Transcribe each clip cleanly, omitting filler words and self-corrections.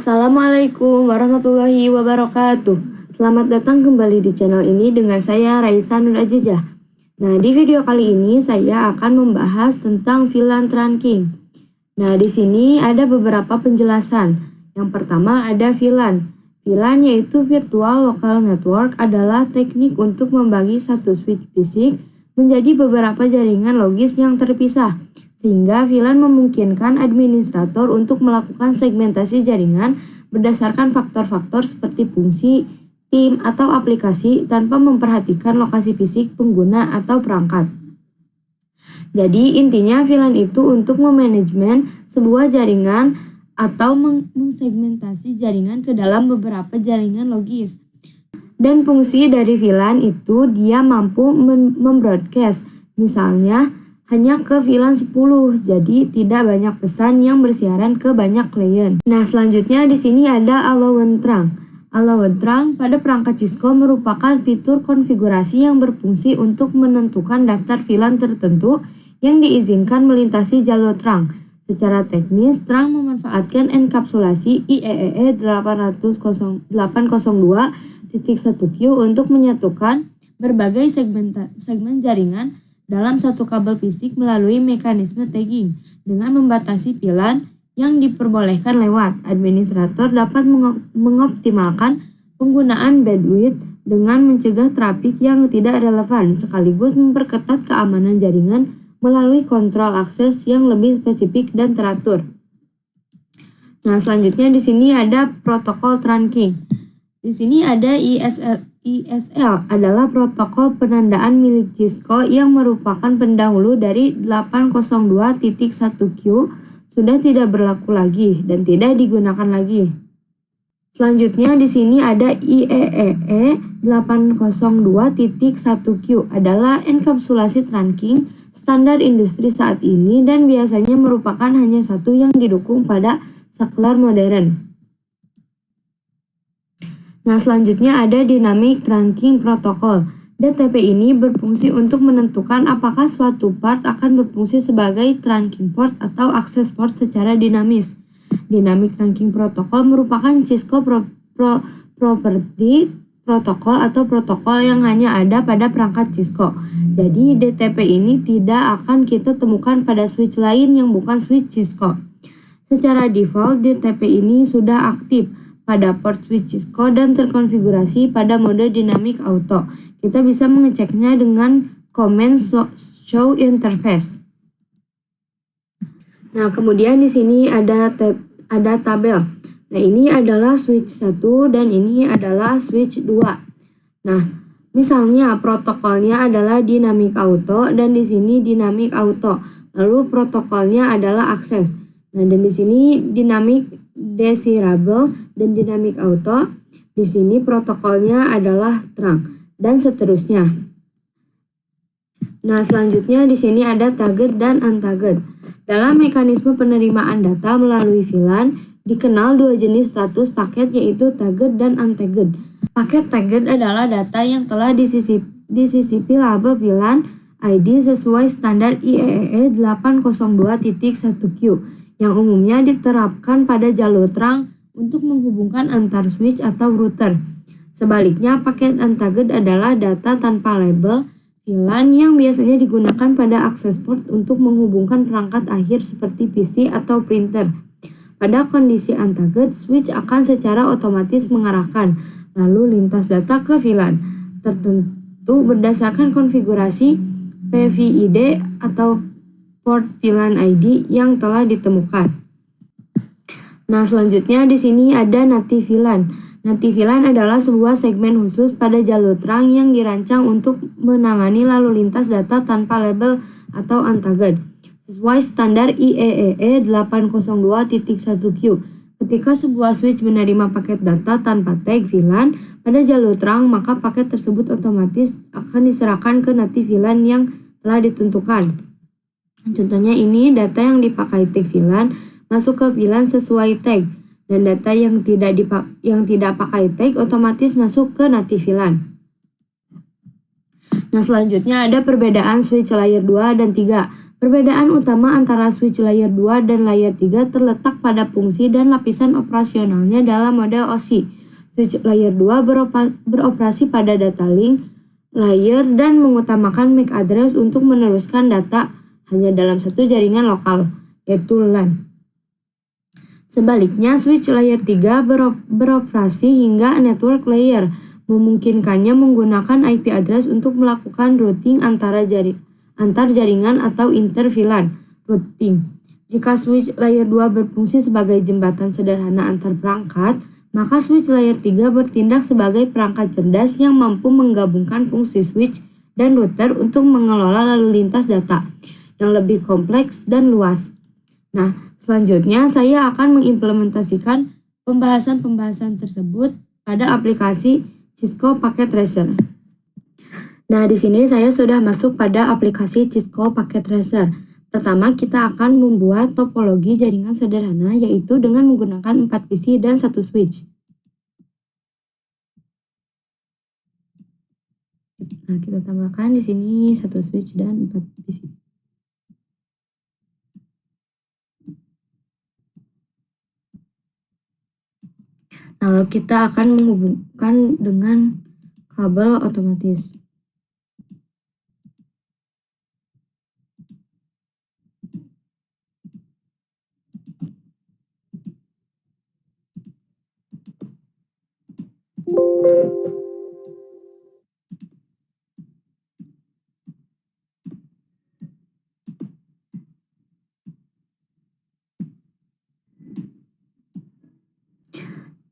Assalamualaikum warahmatullahi wabarakatuh. Selamat datang kembali di channel ini dengan saya Raisa Nur Ajijah. Nah, di video kali ini saya akan membahas tentang VLAN trunking. Nah, di sini ada beberapa penjelasan. Yang pertama ada VLAN. VLAN yaitu Virtual Local Network adalah teknik untuk membagi satu switch fisik menjadi beberapa jaringan logis yang terpisah. Sehingga VLAN memungkinkan administrator untuk melakukan segmentasi jaringan berdasarkan faktor-faktor seperti fungsi, tim, atau aplikasi tanpa memperhatikan lokasi fisik pengguna atau perangkat. Jadi intinya VLAN itu untuk memanajemen sebuah jaringan atau mengsegmentasi jaringan ke dalam beberapa jaringan logis. Dan fungsi dari VLAN itu dia mampu membroadcast, misalnya hanya ke VLAN 10, jadi tidak banyak pesan yang bersiaran ke banyak klien. Nah, selanjutnya di sini ada allowance trunk. Allowance trunk pada perangkat Cisco merupakan fitur konfigurasi yang berfungsi untuk menentukan daftar VLAN tertentu yang diizinkan melintasi jalur trunk. Secara teknis, trunk memanfaatkan enkapsulasi IEEE 802.1Q untuk menyatukan berbagai segmen jaringan dalam satu kabel fisik melalui mekanisme tagging. Dengan membatasi VLAN yang diperbolehkan lewat, administrator dapat mengoptimalkan penggunaan bandwidth dengan mencegah trafik yang tidak relevan, sekaligus memperketat keamanan jaringan melalui kontrol akses yang lebih spesifik dan teratur. Nah, selanjutnya di sini ada protokol trunking. Di sini ada ISL adalah protokol penandaan milik Cisco yang merupakan pendahulu dari 802.1Q, sudah tidak berlaku lagi dan tidak digunakan lagi. Selanjutnya di sini ada IEEE 802.1Q adalah enkapsulasi trunking standar industri saat ini dan biasanya merupakan hanya satu yang didukung pada saklar modern. Nah, selanjutnya ada Dynamic Trunking Protocol. DTP ini berfungsi untuk menentukan apakah suatu part akan berfungsi sebagai trunking port atau access port secara dinamis. Dynamic Trunking Protocol merupakan Cisco property protokol atau protokol yang hanya ada pada perangkat Cisco. Jadi DTP ini tidak akan kita temukan pada switch lain yang bukan switch Cisco. Secara default DTP ini sudah aktif pada port switch Cisco dan terkonfigurasi pada mode dynamic auto. Kita bisa mengeceknya dengan command show interface. Nah, kemudian di sini ada tabel. Nah, ini adalah switch 1 dan ini adalah switch 2. Nah, misalnya protokolnya adalah dynamic auto dan di sini dynamic auto. Lalu protokolnya adalah access. Nah, dan di sini dynamic desirable dan dynamic auto. Di sini protokolnya adalah trunk dan seterusnya. Nah, selanjutnya di sini ada tagged dan untagged. Dalam mekanisme penerimaan data melalui VLAN dikenal dua jenis status paket yaitu tagged dan untagged. Paket tagged adalah data yang telah disisipi label VLAN ID sesuai standar IEEE 802.1Q. yang umumnya diterapkan pada jalur trunk untuk menghubungkan antar switch atau router. Sebaliknya, paket untagged adalah data tanpa label VLAN yang biasanya digunakan pada access port untuk menghubungkan perangkat akhir seperti PC atau printer. Pada kondisi untagged, switch akan secara otomatis mengarahkan lalu lintas data ke VLAN tertentu berdasarkan konfigurasi PVID atau port VLAN ID yang telah ditemukan. Nah, selanjutnya di sini ada native VLAN. Native VLAN adalah sebuah segmen khusus pada jalur trunk yang dirancang untuk menangani lalu lintas data tanpa label atau untagged sesuai standar IEEE 802.1Q. Ketika sebuah switch menerima paket data tanpa tag VLAN pada jalur trunk, maka paket tersebut otomatis akan diserahkan ke native VLAN yang telah ditentukan. Contohnya ini data yang dipakai tag VLAN masuk ke VLAN sesuai tag dan data yang tidak pakai tag otomatis masuk ke native VLAN. Nah, selanjutnya ada perbedaan switch layer 2 dan 3. Perbedaan utama antara switch layer 2 dan layer 3 terletak pada fungsi dan lapisan operasionalnya dalam model OSI. Switch layer 2 beroperasi pada data link layer dan mengutamakan MAC address untuk meneruskan data hanya dalam satu jaringan lokal, yaitu LAN. Sebaliknya, switch layer 3 beroperasi hingga network layer, memungkinkannya menggunakan IP address untuk melakukan routing antar jaringan atau inter-VLAN routing. Jika switch layer 2 berfungsi sebagai jembatan sederhana antar perangkat, maka switch layer 3 bertindak sebagai perangkat cerdas yang mampu menggabungkan fungsi switch dan router untuk mengelola lalu lintas data yang lebih kompleks dan luas. Nah, selanjutnya saya akan mengimplementasikan pembahasan-pembahasan tersebut pada aplikasi Cisco Packet Tracer. Nah, di sini saya sudah masuk pada aplikasi Cisco Packet Tracer. Pertama, kita akan membuat topologi jaringan sederhana, yaitu dengan menggunakan 4 PC dan 1 switch. Nah, kita tambahkan di sini 1 switch dan 4 PC. Lalu kita akan menghubungkan dengan kabel otomatis.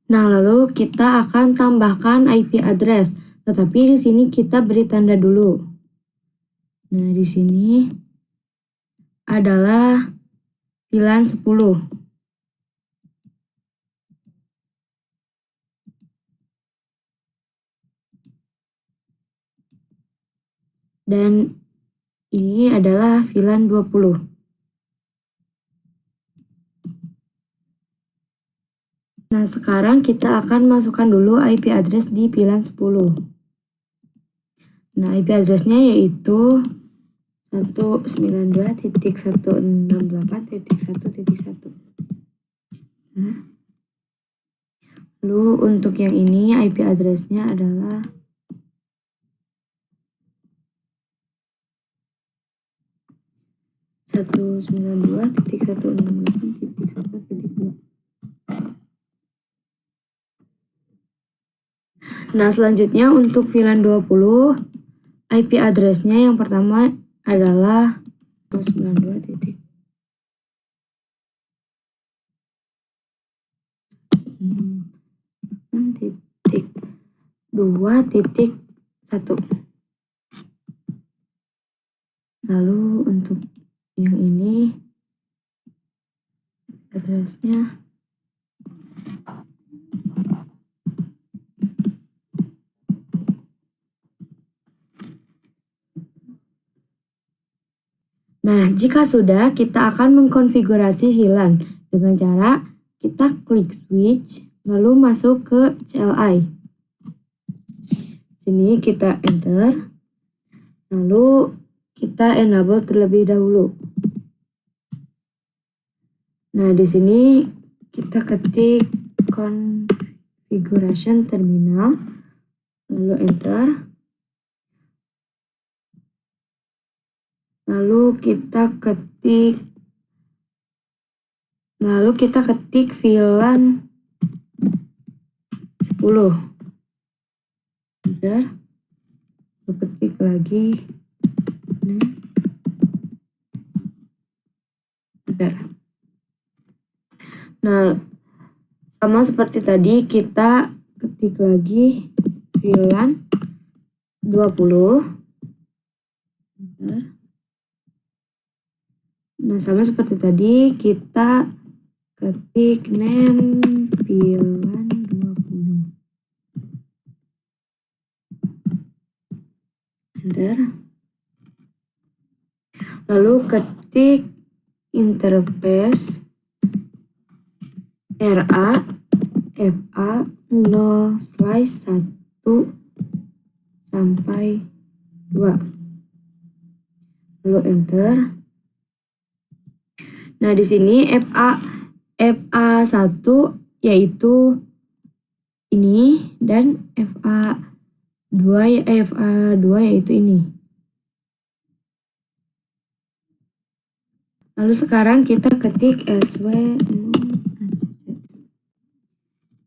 Nah, lalu kita akan tambahkan IP address, tetapi di sini kita beri tanda dulu. Nah, di sini adalah VLAN 10. Dan ini adalah VLAN 20. Nah, sekarang kita akan masukkan dulu IP address di VLAN 10. Nah, IP address-nya yaitu 192.168.1.1. Nah, lalu untuk yang ini IP address-nya adalah 192.168.1.2. Nah, selanjutnya untuk VLAN 20, IP address-nya yang pertama adalah 192.2.1. Lalu untuk yang ini address-nya Nah, jika sudah, kita akan mengkonfigurasi VLAN dengan cara kita klik switch, lalu masuk ke CLI. Sini kita enter, lalu kita enable terlebih dahulu. Nah, di sini kita ketik configuration terminal, lalu enter. Lalu kita ketik VLAN 10. Enter. Lalu ketik lagi. Enter. Nah, sama seperti tadi, kita ketik lagi VLAN 20. Enter. Nah, sama seperti tadi, kita ketik name VLAN 20. Enter. Lalu ketik interface RA FA 0/1 sampai 2. Lalu enter. Nah, di sini FA1 yaitu ini dan FA2 yaitu ini. Lalu sekarang kita ketik SW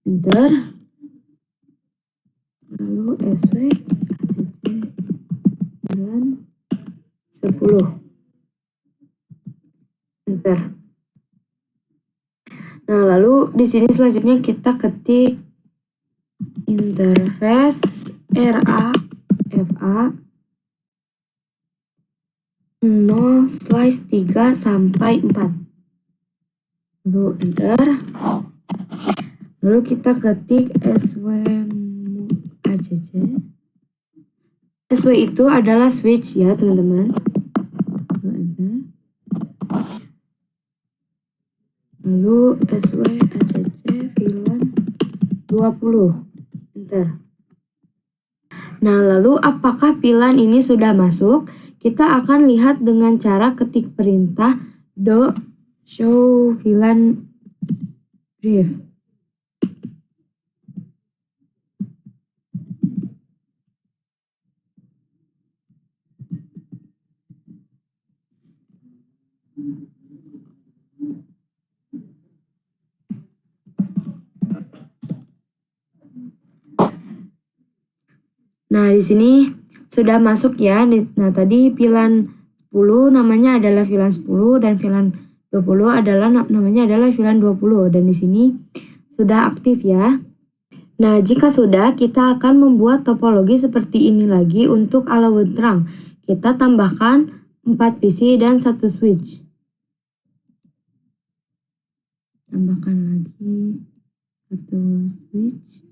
Enter. Lalu SW ACC 10. Enter. Nah, lalu di sini selanjutnya kita ketik interface RAFA 0/3 sampai 4. Lalu enter. Lalu kita ketik SW ACC. SW itu adalah switch ya, teman-teman. Lalu enter. Lalu SW ACC VLAN 20. Enter. Nah, lalu apakah VLAN ini sudah masuk? Kita akan lihat dengan cara ketik perintah do show VLAN brief. Nah, di sini sudah masuk ya. Nah, tadi VLAN 10 namanya adalah VLAN 10 dan VLAN 20 namanya adalah VLAN 20 dan di sini sudah aktif ya. Nah, jika sudah, kita akan membuat topologi seperti ini lagi untuk allowed terang. Kita tambahkan 4 PC dan 1 switch. Tambahkan lagi 1 switch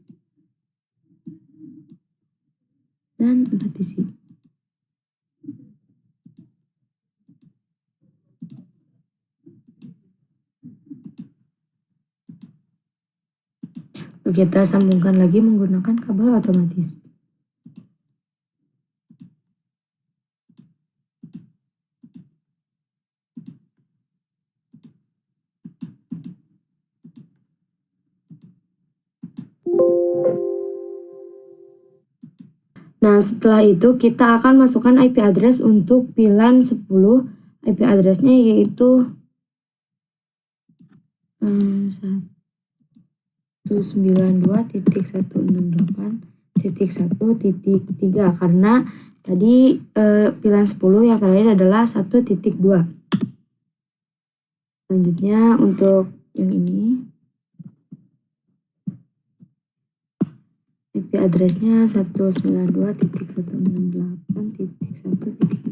dan 4 PC. Kita sambungkan lagi menggunakan kabel otomatis. Nah, setelah itu kita akan masukkan IP address untuk VLAN 10. IP addressnya yaitu 192.168.1.3 karena tadi VLAN 10 yang terakhir adalah 1.2. Selanjutnya untuk yang ini IP addressnya 192.168.1.4.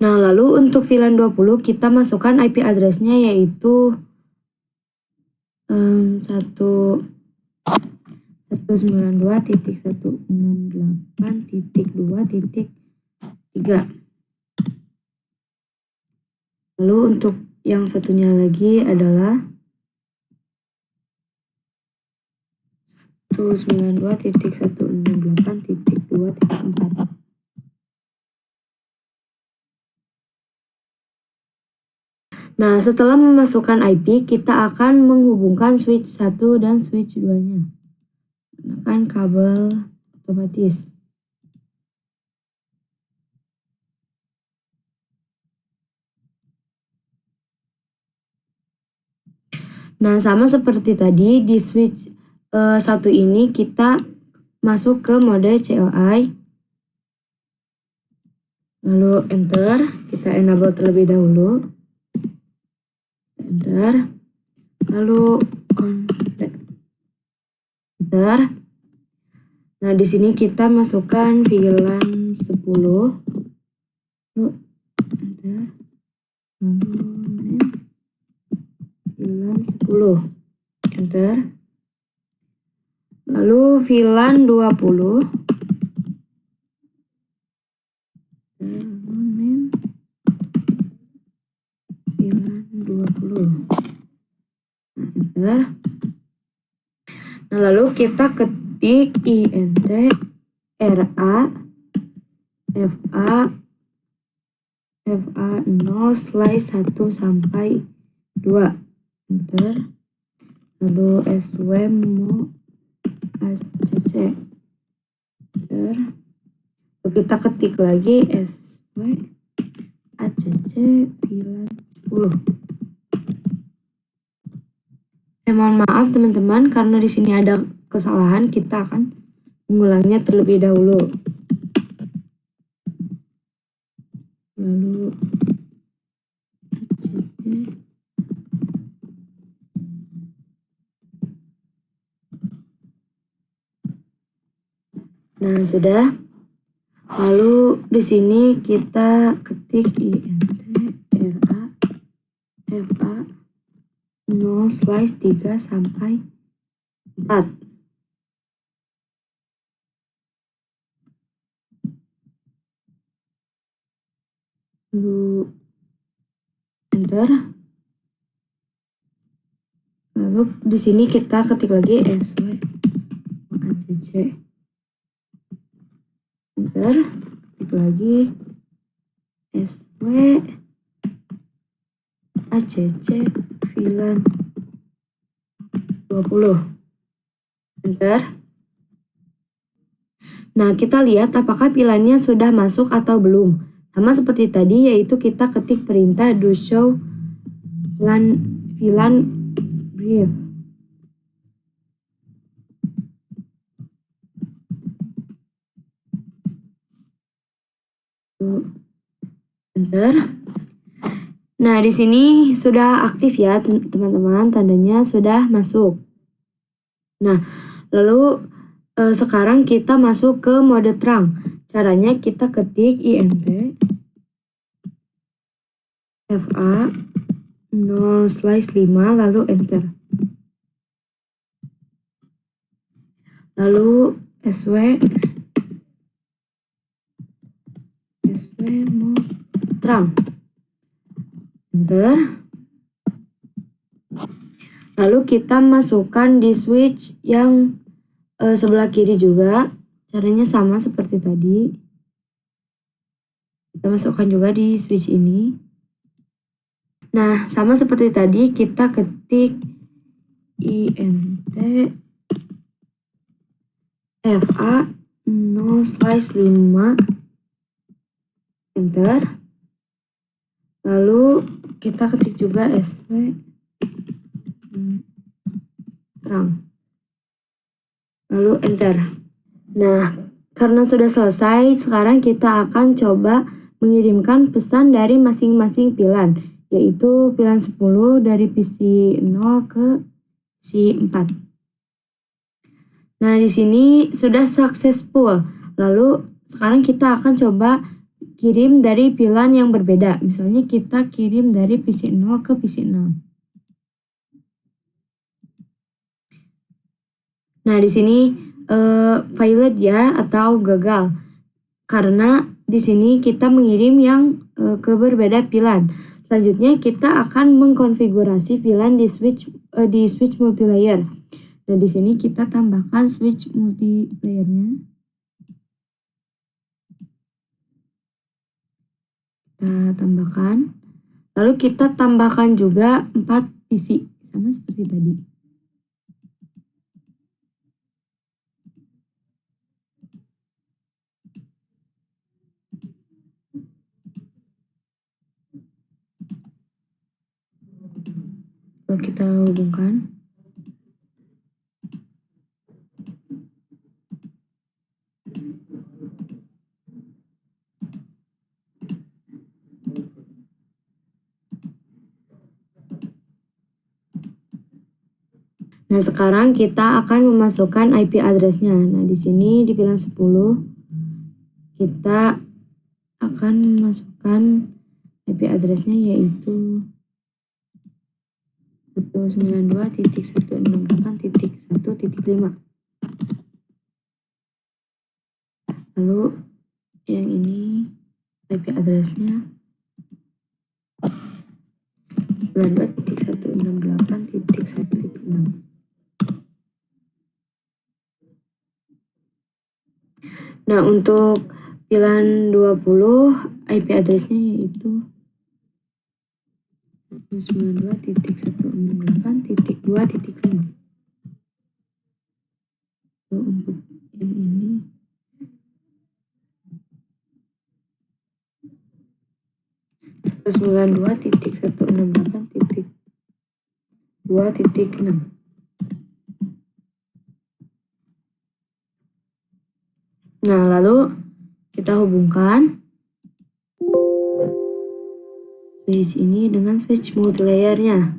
Nah, lalu untuk VLAN 20 kita masukkan IP addressnya yaitu 192.168.2.3. Lalu untuk yang satunya lagi adalah 192.168.2.4. Nah, setelah memasukkan IP, kita akan menghubungkan switch 1 dan switch 2-nya. Gunakan kabel otomatis. Nah, sama seperti tadi, di switch 1 ini kita masuk ke mode CLI. Lalu enter, kita enable terlebih dahulu. Enter, lalu connect. Enter. Nah, di sini kita masukkan VLAN 10. Lalu enter. Lalu VLAN 10. Enter. Lalu VLAN 20. Enter. Nah, lalu kita ketik INT RA FA 0/1 sampai 2. Enter. Lalu SW mau ACC. Enter. Lalu kita ketik lagi SW ACC bilan 10. Mohon maaf teman-teman, karena di sini ada kesalahan, kita akan mengulangnya terlebih dahulu. Lalu ACC. Nah, sudah. Lalu di sini kita ketik INT RA FA 0/3 sampai 4. Lalu enter. Lalu di sini kita ketik lagi SW ACC. Enter. Ketik lagi SW ACC VLAN 20. Enter. Nah, kita lihat apakah VLAN-nya sudah masuk atau belum. Sama seperti tadi, yaitu kita ketik perintah do show VLAN brief. Enter. Nah, di sini sudah aktif ya teman-teman, tandanya sudah masuk. Nah, lalu sekarang kita masuk ke mode terang. Caranya kita ketik INT FA 0/5 lalu enter. Lalu SW mode terang. Enter. Lalu kita masukkan di switch yang sebelah kiri juga. Caranya sama seperti tadi. Kita masukkan juga di switch ini. Nah, sama seperti tadi, kita ketik INT FA 0/5 enter. Lalu kita ketik juga SW terang. Lalu enter. Nah, karena sudah selesai, sekarang kita akan coba mengirimkan pesan dari masing-masing VLAN, yaitu VLAN 10 dari PC 0 ke PC 4. Nah, di sini sudah successful. Lalu sekarang kita akan coba kirim dari VLAN yang berbeda. Misalnya kita kirim dari PC 0 ke PC 6. Nah, di sini failed ya atau gagal. Karena di sini kita mengirim yang ke berbeda VLAN. Selanjutnya kita akan mengkonfigurasi VLAN di switch multilayer. Nah, di sini kita tambahkan switch multilayernya. Kita tambahkan. Lalu kita tambahkan juga 4 PC sama seperti tadi. Lalu kita hubungkan. Nah, sekarang kita akan memasukkan IP address-nya. Nah, di sini di VLAN 10 kita akan memasukkan IP address-nya yaitu 192.168.1.5. Lalu yang ini IP address-nya 92.168.1.6. Nah, untuk VLAN 20 IP address-nya yaitu 192.168.2.5. Untuk yang ini 192.168.2.6. Nah, lalu kita hubungkan switch ini dengan switch multilayernya.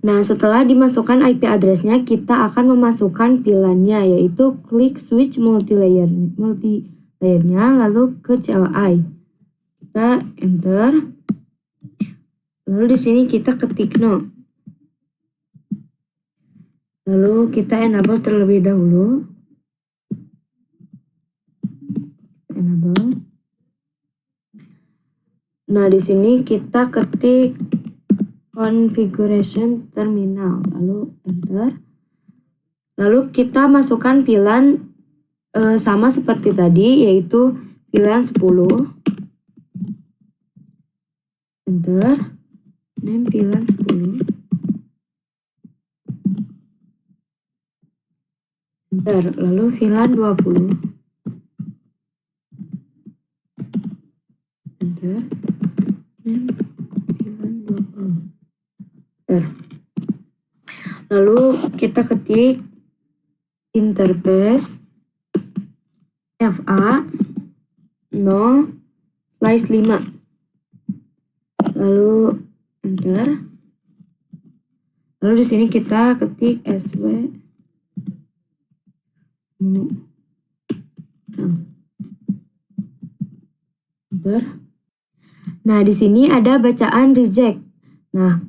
Nah, setelah dimasukkan IP address-nya, kita akan memasukkan VLAN-nya, yaitu klik switch multilayernya, lalu ke CLI. Kita enter. Lalu di sini kita ketik no. Lalu kita enable terlebih dahulu. Enable. Nah, di sini kita ketik configuration terminal, lalu enter. Lalu kita masukkan VLAN sama seperti tadi, yaitu VLAN 10. Enter. Name VLAN 10. Enter. Lalu VLAN 20. Enter. Name VLAN 20. Enter. Lalu kita ketik interface FA 0/5. Lalu enter. Lalu di sini kita ketik SW. Enter. Nah, di sini ada bacaan reject. Nah,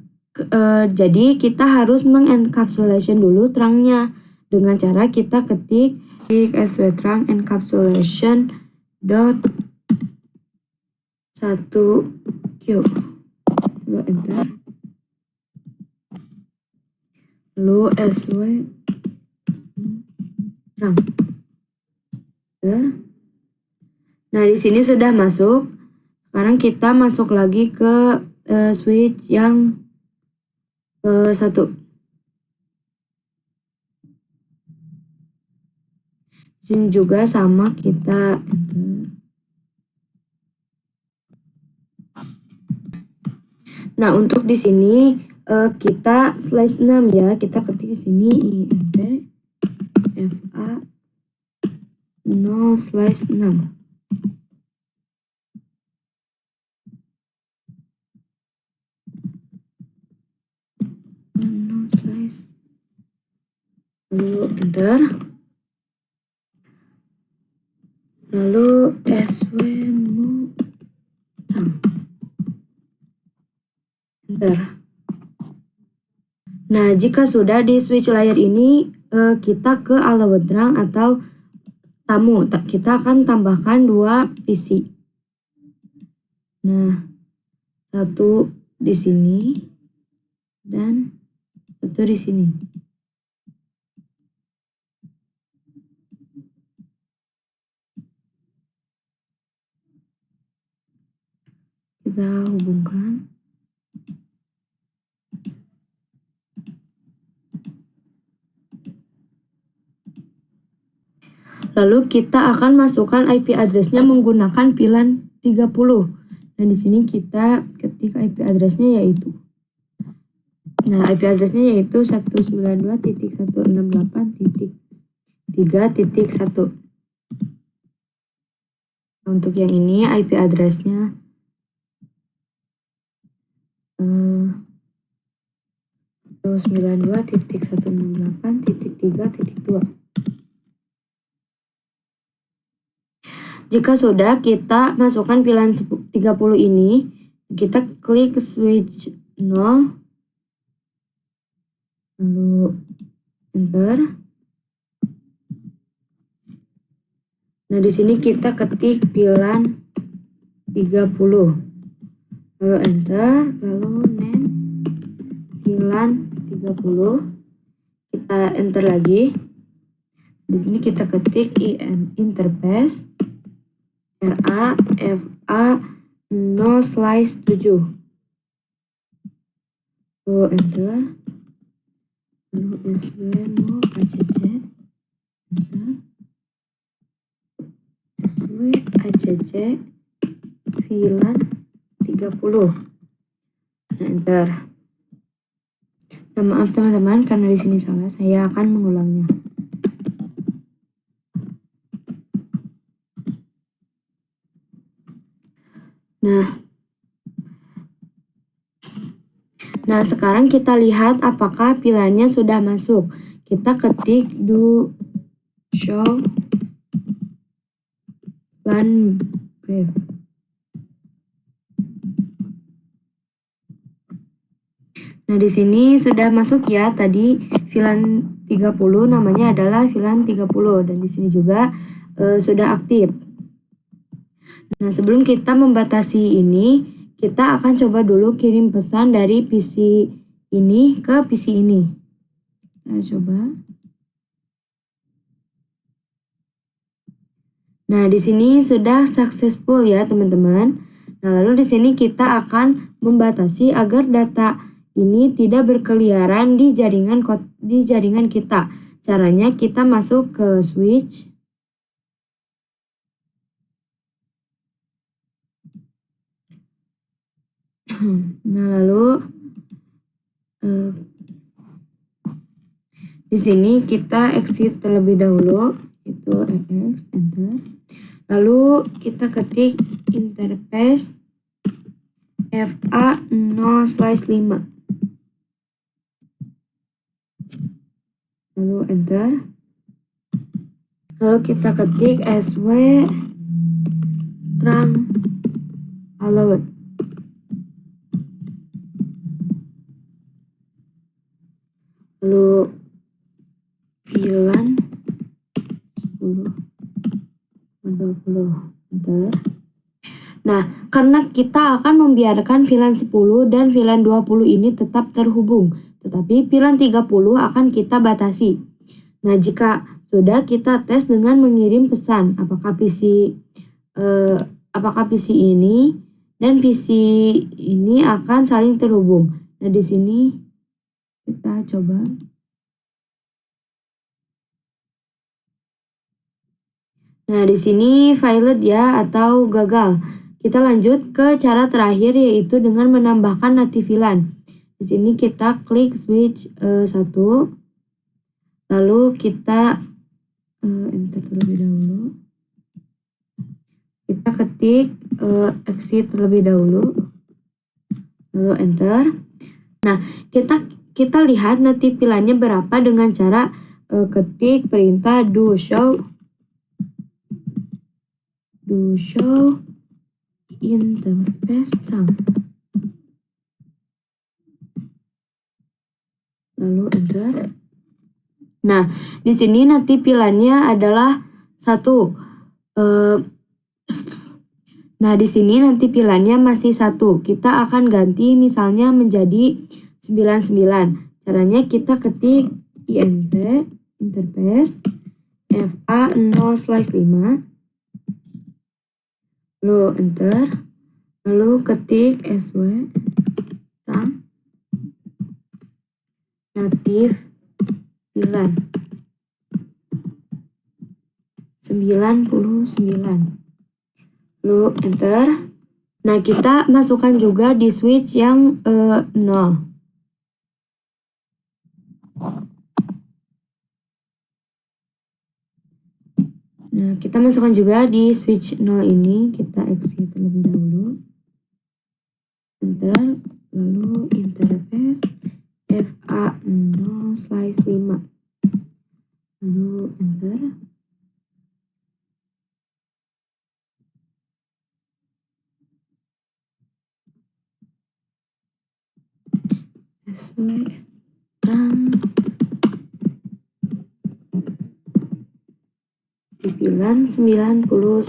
jadi kita harus mengencapsulation dulu terangnya dengan cara kita ketik swtrang encapsulation dot 1q. Lalu enter. Lalu sw trang. Nah, di sini sudah masuk. Sekarang kita masuk lagi ke switch yang ke-1. Di sini juga sama, kita enter. Nah, untuk di sini kita /6 ya. Kita ketik di sini int fa 0/6. Lalu enter. Lalu swmu enter. Nah, jika sudah di switch layer ini, kita ke alawedrang atau tamu. Kita akan tambahkan 2 PC. Nah, 1 di sini dan 1 di sini. Kita hubungkan. Lalu kita akan masukkan IP address-nya menggunakan VLAN 30. Dan di sini kita ketik IP address-nya yaitu. Nah, IP address-nya yaitu 192.168.3.1. Untuk yang ini IP address-nya 192.168.3.2. Jika sudah, kita masukkan VLAN 30 ini, kita klik switch 0, lalu enter. Nah, di sini kita ketik VLAN 30, lalu enter, lalu name VLAN 30. Kita enter lagi. Di sini kita ketik interface RAFA 0/7. Lalu enter. Lalu SW ACC. Enter. SW ACC VLAN 30. Enter. Nah, maaf teman-teman karena di sini salah, saya akan mengulangnya. Nah, sekarang kita lihat apakah pilihannya sudah masuk. Kita ketik do show LAN brief. Nah, di sini sudah masuk ya. Tadi VLAN 30 namanya adalah VLAN 30 dan di sini juga sudah aktif. Nah, sebelum kita membatasi ini, kita akan coba dulu kirim pesan dari PC ini ke PC ini. Kita coba. Nah, di sini sudah successful ya, teman-teman. Nah, lalu di sini kita akan membatasi agar data ini tidak berkeliaran di jaringan kita. Caranya kita masuk ke switch. Nah, lalu di sini kita exit terlebih dahulu, itu EX, enter. Lalu kita ketik interface FA 0/5. Lalu enter. Lalu kita ketik SW trunk allowed. Lalu VLAN 10/20, enter. Nah, karena kita akan membiarkan VLAN 10 dan VLAN 20 ini tetap terhubung, tetapi VLAN 30 akan kita batasi. Nah, jika sudah, kita tes dengan mengirim pesan apakah PC ini dan PC ini akan saling terhubung. Nah, di sini kita coba. Nah, di sini failed ya atau gagal. Kita lanjut ke cara terakhir yaitu dengan menambahkan native VLAN. Di sini kita klik switch 1. Lalu kita enter terlebih dahulu. Kita ketik exit terlebih dahulu. Lalu enter. Nah, kita lihat native VLAN-nya berapa dengan cara ketik perintah do show interface trunk. Lalu enter. Nah, di sini nanti pilihannya adalah 1. Nah, di sini nanti pilihannya masih 1. Kita akan ganti misalnya menjadi 99. Caranya kita ketik int interface FA 0/5. Lalu enter. Lalu ketik SW trunk native VLAN 99. Lalu enter. Nah, kita masukkan juga di switch yang 0. Nah, kita masukkan juga di switch 0 ini, kita exit terlebih dahulu. Enter, lalu interface FA 0/5. Lalu enter. SW trunk di VLAN 99.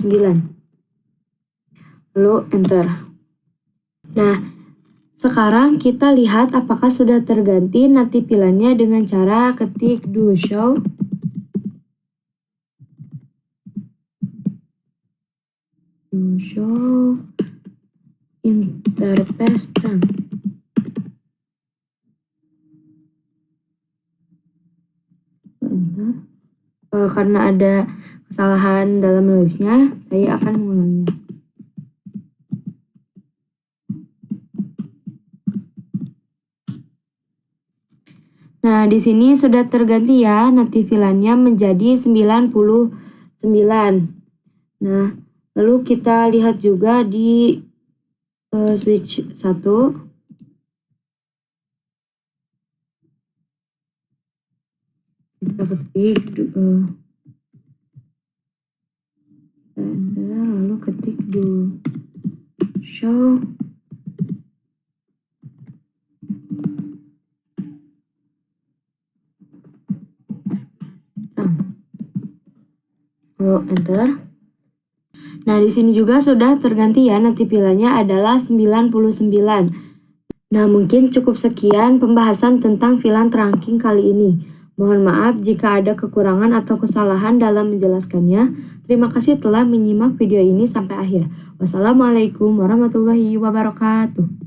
Lalu enter. Nah, sekarang kita lihat apakah sudah terganti native VLAN-nya dengan cara ketik do show to show interface term. Karena ada kesalahan dalam menulisnya, saya akan mengulanginya. Nah, di sini sudah terganti ya, nativilannya menjadi 99. Nah, lalu kita lihat juga di switch 1. Kita ketik lalu ketik do show lalu enter. Nah, di sini juga sudah terganti ya, nativilannya adalah 99. Nah, mungkin cukup sekian pembahasan tentang VLAN trunking kali ini. Mohon maaf jika ada kekurangan atau kesalahan dalam menjelaskannya. Terima kasih telah menyimak video ini sampai akhir. Wassalamualaikum warahmatullahi wabarakatuh.